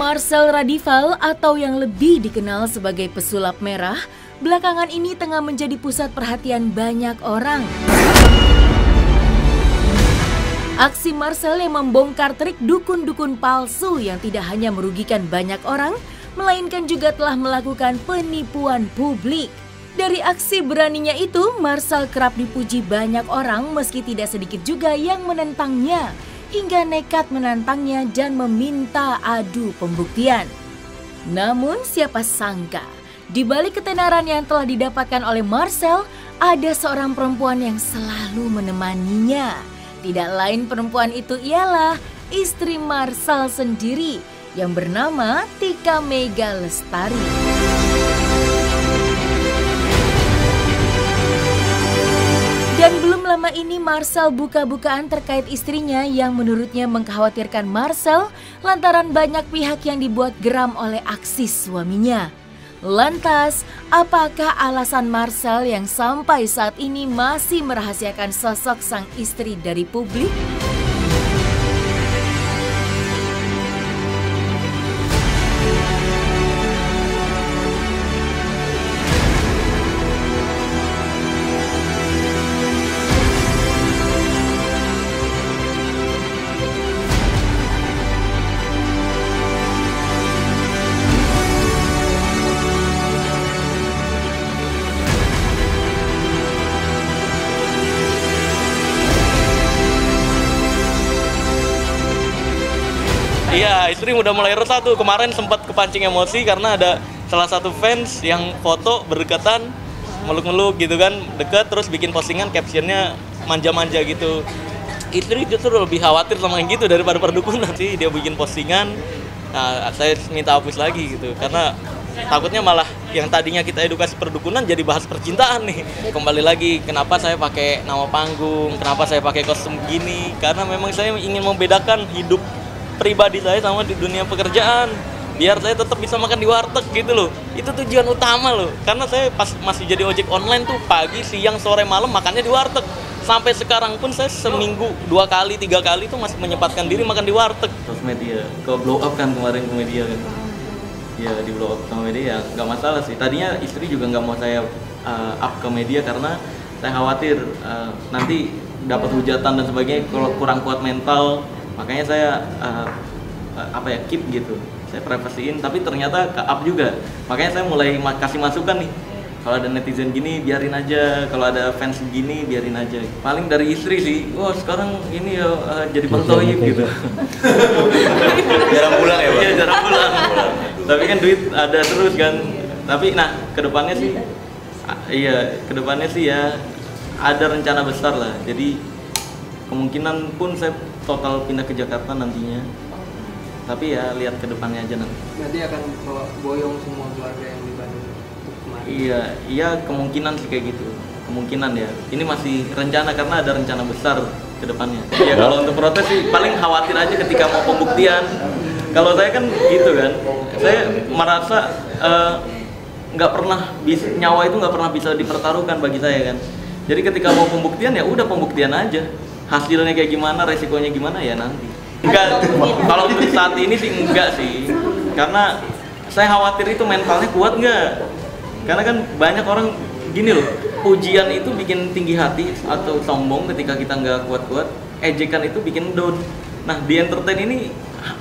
Marcel Radival atau yang lebih dikenal sebagai pesulap merah, belakangan ini tengah menjadi pusat perhatian banyak orang. Aksi Marcel yang membongkar trik dukun-dukun palsu yang tidak hanya merugikan banyak orang, melainkan juga telah melakukan penipuan publik. Dari aksi beraninya itu, Marcel kerap dipuji banyak orang meski tidak sedikit juga yang menentangnya, hingga nekat menantangnya dan meminta adu pembuktian. Namun siapa sangka, di balik ketenaran yang telah didapatkan oleh Marcel, ada seorang perempuan yang selalu menemaninya. Tidak lain perempuan itu ialah istri Marcel sendiri yang bernama Tika Mega Lestari. Dan belum lama ini Marcel buka-bukaan terkait istrinya yang menurutnya mengkhawatirkan Marcel lantaran banyak pihak yang dibuat geram oleh aksi suaminya. Lantas, apakah alasan Marcel yang sampai saat ini masih merahasiakan sosok sang istri dari publik? Iya, istri udah mulai resah tuh. Kemarin sempat kepancing emosi karena ada salah satu fans yang foto berdekatan, meluk-meluk gitu kan, dekat terus bikin postingan captionnya manja-manja gitu. Istri justru lebih khawatir sama yang gitu daripada perdukunan sih. Dia bikin postingan, nah saya minta hapus lagi gitu karena takutnya malah yang tadinya kita edukasi perdukunan jadi bahas percintaan nih. Kembali lagi, kenapa saya pakai nama panggung, kenapa saya pakai kostum gini? Karena memang saya ingin membedakan hidup pribadi saya sama di dunia pekerjaan, biar saya tetap bisa makan di warteg gitu loh. Itu tujuan utama loh, karena saya pas masih jadi ojek online tuh pagi, siang, sore, malam makannya di warteg. Sampai sekarang pun saya seminggu 2 kali, 3 kali tuh masih menyempatkan diri makan di warteg. Terus media, ke blow up kan kemarin ke media kan. Ya di blow up sama media, nggak masalah sih. Tadinya istri juga nggak mau saya up ke media karena saya khawatir nanti dapat hujatan dan sebagainya kalau kurang kuat mental. Makanya saya keep gitu, saya privasiin, tapi ternyata ke up juga. Makanya saya mulai kasih masukan nih, kalau ada netizen gini biarin aja, kalau ada fans gini biarin aja. Paling dari istri sih, wah sekarang ini ya jadi Bang Toyib gitu. Jarang pulang ya Bang? Iya jarang pulang. Tapi kan duit ada terus kan. Tapi nah kedepannya sih ya ada rencana besar lah. Jadi kemungkinan pun saya total pindah ke Jakarta nantinya. Tapi ya lihat ke depannya aja nanti. Berarti akan boyong semua keluarga yang di Bandung untuk kemarin? Iya kemungkinan sih kayak gitu. Kemungkinan ya. Ini masih rencana karena ada rencana besar ke depannya. Ya kalau untuk protes sih paling khawatir aja ketika mau pembuktian. Kalau saya kan gitu kan. Saya merasa nggak pernah nyawa itu nggak pernah bisa dipertaruhkan bagi saya kan. Jadi ketika mau pembuktian ya udah pembuktian aja. Hasilnya kayak gimana, resikonya gimana ya nanti. Enggak, kalau untuk saat ini sih enggak sih. Karena saya khawatir itu mentalnya kuat enggak. Karena kan banyak orang gini loh, pujian itu bikin tinggi hati atau sombong ketika kita nggak kuat-kuat. Ejekan itu bikin down. Nah di entertain ini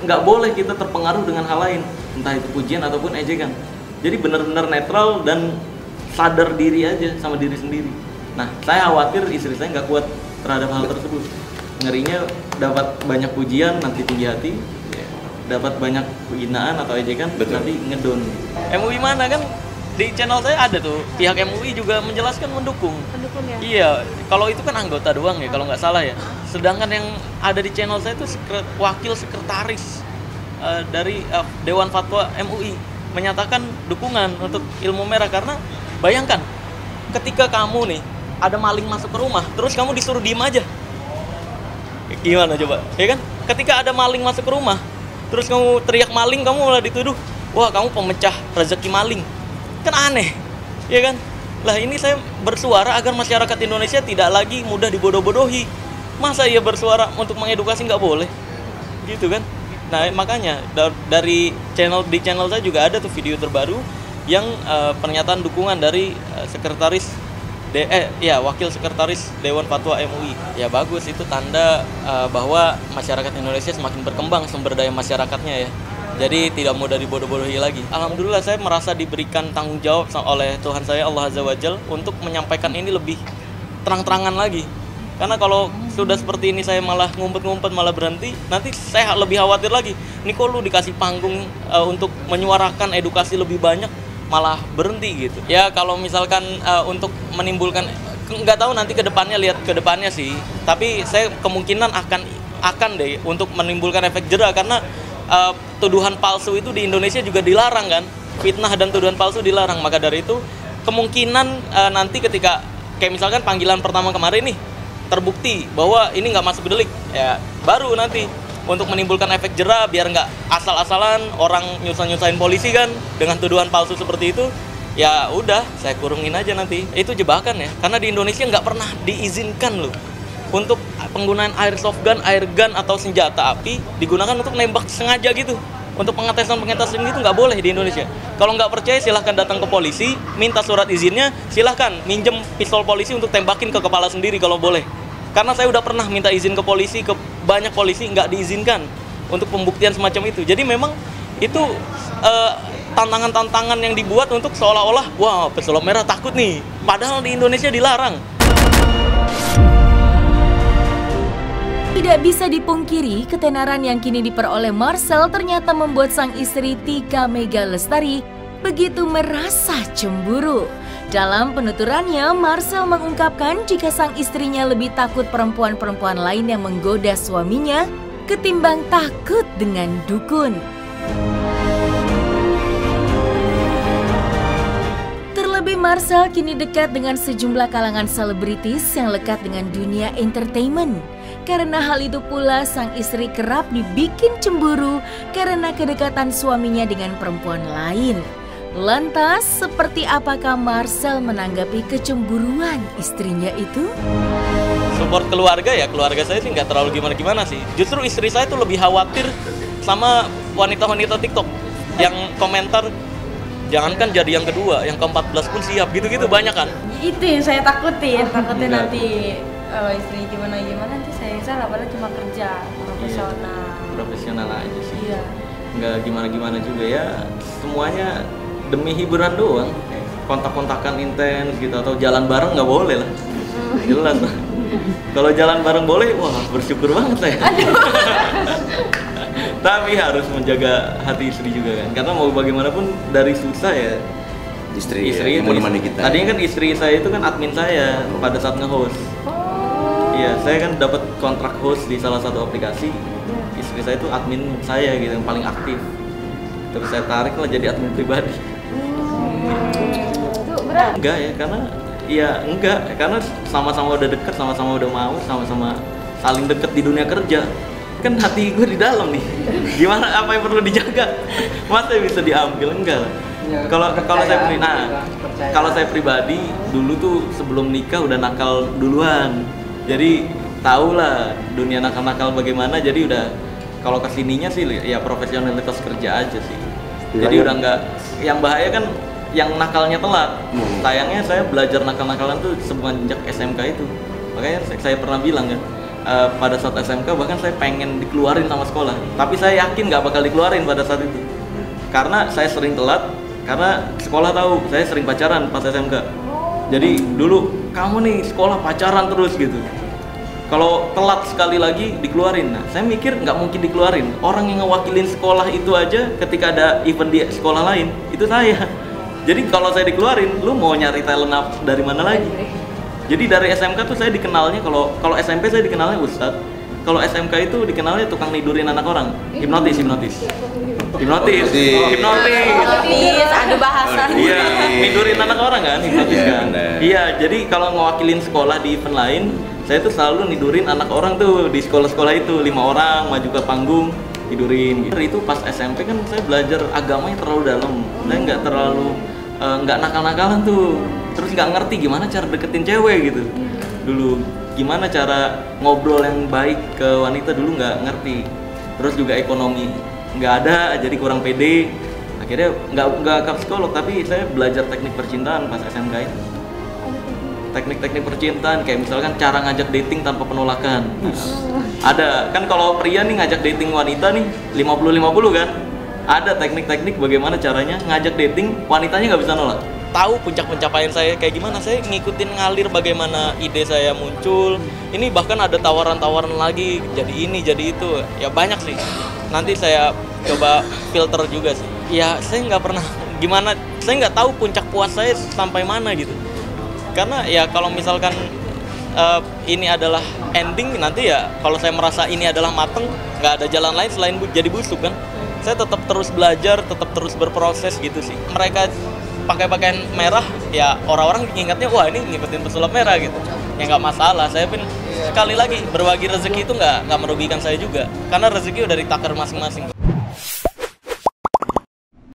nggak boleh kita terpengaruh dengan hal lain. Entah itu pujian ataupun ejekan. Jadi benar-benar netral dan sadar diri aja sama diri sendiri. Nah saya khawatir istri saya nggak kuat terhadap hal tersebut. Ngerinya dapat banyak pujian nanti tinggi hati, dapat banyak penghinaan atau ejekan nanti ngedon. MUI mana kan di channel saya ada tuh pihak MUI juga menjelaskan mendukung ya? Iya, kalau itu kan anggota doang ya kalau nggak salah ya. Sedangkan yang ada di channel saya itu wakil sekretaris dari Dewan Fatwa MUI menyatakan dukungan untuk ilmu merah. Karena bayangkan ketika kamu nih ada maling masuk ke rumah, terus kamu disuruh diem aja. Gimana coba? Ya kan? Ketika ada maling masuk ke rumah, terus kamu teriak maling, kamu malah dituduh, wah kamu pemecah rezeki maling. Kan aneh, ya kan? Lah ini saya bersuara agar masyarakat Indonesia tidak lagi mudah dibodoh-bodohi. Masa ia bersuara untuk mengedukasi nggak boleh? Gitu kan? Nah makanya dari di channel saya juga ada tuh video terbaru yang pernyataan dukungan dari Wakil Sekretaris Dewan Fatwa MUI. Ya bagus, itu tanda bahwa masyarakat Indonesia semakin berkembang sumber daya masyarakatnya ya. Jadi tidak mudah dibodoh-bodohi lagi. Alhamdulillah saya merasa diberikan tanggung jawab oleh Tuhan saya Allah Azza wa Jalla untuk menyampaikan ini lebih terang-terangan lagi. Karena kalau sudah seperti ini saya malah ngumpet-ngumpet, malah berhenti, nanti saya lebih khawatir lagi. Ini kok lu dikasih panggung untuk menyuarakan edukasi lebih banyak, malah berhenti gitu. Ya kalau misalkan untuk menimbulkan, nggak tahu nanti lihat ke depannya sih. Tapi saya kemungkinan akan deh untuk menimbulkan efek jera, karena tuduhan palsu itu di Indonesia juga dilarang kan. Fitnah dan tuduhan palsu dilarang. Maka dari itu kemungkinan nanti ketika kayak misalkan panggilan pertama kemarin nih terbukti bahwa ini nggak masuk delik, ya baru nanti untuk menimbulkan efek jera, biar nggak asal-asalan orang nyusahin polisi kan dengan tuduhan palsu seperti itu. Ya udah, saya kurungin aja nanti. Itu jebakan ya, karena di Indonesia nggak pernah diizinkan loh untuk penggunaan airsoft gun, air gun atau senjata api digunakan untuk nembak sengaja gitu. Untuk pengetesan itu nggak boleh di Indonesia. Kalau nggak percaya silahkan datang ke polisi, minta surat izinnya, silahkan minjem pistol polisi untuk tembakin ke kepala sendiri kalau boleh. Karena saya udah pernah minta izin ke polisi, ke banyak polisi, nggak diizinkan untuk pembuktian semacam itu. Jadi memang itu tantangan-tantangan yang dibuat untuk seolah-olah, wah pesulap merah takut nih. Padahal di Indonesia dilarang. Tidak bisa dipungkiri, ketenaran yang kini diperoleh Marcel ternyata membuat sang istri Tika Mega Lestari begitu merasa cemburu. Dalam penuturannya, Marcel mengungkapkan jika sang istrinya lebih takut perempuan-perempuan lain yang menggoda suaminya ketimbang takut dengan dukun. Terlebih Marcel kini dekat dengan sejumlah kalangan selebritis yang lekat dengan dunia entertainment. Karena hal itu pula sang istri kerap dibikin cemburu karena kedekatan suaminya dengan perempuan lain. Lantas, seperti apakah Marcel menanggapi kecemburuan istrinya itu? Support keluarga ya, keluarga saya sih nggak terlalu gimana-gimana sih. Justru istri saya tuh lebih khawatir sama wanita-wanita TikTok yang komentar, jangankan jadi yang kedua, yang ke-14 pun siap, gitu-gitu banyak kan. Itu yang saya takutnya nanti istri gimana nanti saya salah, padahal cuma kerja profesional. Iya, profesional aja sih. Iya. Nggak gimana-gimana juga ya, semuanya demi hiburan doang. Kontak-kontakan intens gitu atau jalan bareng nggak boleh lah. Jelas lah. Kalau jalan bareng boleh, wah bersyukur banget saya. Tapi harus menjaga hati istri juga kan, karena mau bagaimanapun dari susah ya. Istri itu menemani kita. Tadinya kan istri saya itu kan admin saya pada saat nge-host. Iya, saya kan dapat kontrak host di salah satu aplikasi. Istri saya itu admin saya gitu, yang paling aktif. Terus saya tarik lah jadi admin pribadi. Itu berat? Enggak ya, karena sama-sama udah deket, sama-sama udah mau, sama-sama saling deket di dunia kerja. Kan hati gue di dalam nih. Gimana, apa yang perlu dijaga? Masa bisa diambil? Enggak lah. Kalau saya pribadi dulu tuh sebelum nikah udah nakal duluan. Jadi tahu lah dunia nakal-nakal bagaimana. Jadi udah kalau kesininya sih ya profesionalitas kerja aja sih. Jadi udah nggak, yang bahaya kan yang nakalnya telat. Sayangnya saya belajar nakal-nakalan tuh semenjak SMK itu. Makanya saya pernah bilang kan, pada saat SMK bahkan saya pengen dikeluarin sama sekolah. Tapi saya yakin nggak bakal dikeluarin pada saat itu. Karena saya sering telat, karena sekolah tahu saya sering pacaran pas SMK. Jadi dulu kamu nih sekolah pacaran terus gitu. Kalau telat sekali lagi dikeluarin. Nah, saya mikir nggak mungkin dikeluarin. Orang yang ngewakilin sekolah itu aja ketika ada event di sekolah lain itu saya. Jadi kalau saya dikeluarin, lu mau nyari talent dari mana lagi? Jadi dari SMK tuh saya dikenalnya, kalau SMP saya dikenalnya Ustadz. Kalau SMK itu dikenalnya tukang nidurin anak orang, hipnotis. Ada bahasa. Iya, nidurin anak orang kan, hipnotis kan. Iya, jadi kalau ngewakilin sekolah di event lain, saya tuh selalu nidurin anak orang tuh di sekolah-sekolah itu, 5 orang maju ke panggung, tidurin. Gitu. Itu pas SMP kan saya belajar agamanya terlalu dalam, saya nggak nakal-nakalan tuh, terus nggak ngerti gimana cara deketin cewek gitu. Dulu gimana cara ngobrol yang baik ke wanita dulu nggak ngerti. terus juga ekonomi nggak ada, jadi kurang pede. Akhirnya nggak ke psikolog, tapi saya belajar teknik percintaan pas SMK itu. Teknik-teknik percintaan kayak misalkan cara ngajak dating tanpa penolakan. Ada kan kalau pria nih ngajak dating wanita nih 50-50 kan. Ada teknik-teknik bagaimana caranya ngajak dating wanitanya nggak bisa nolak. Tahu puncak pencapaian saya kayak gimana, saya ngikutin ngalir bagaimana ide saya muncul. Ini bahkan ada tawaran-tawaran lagi, jadi ini, jadi itu. Ya banyak sih. Nanti saya coba filter juga sih. Ya saya nggak pernah gimana, saya nggak tahu puncak puas saya sampai mana gitu. Karena ya kalau misalkan ini adalah ending, nanti ya kalau saya merasa ini adalah mateng, nggak ada jalan lain selain jadi busuk kan. Saya tetap terus belajar, tetap terus berproses gitu sih. Mereka pakai pakaian merah, ya orang-orang ingatnya wah ini ngikutin pesulap merah gitu. Ya nggak masalah, saya pun sekali lagi berbagi rezeki itu nggak merugikan saya juga. Karena rezeki udah ditakar masing-masing.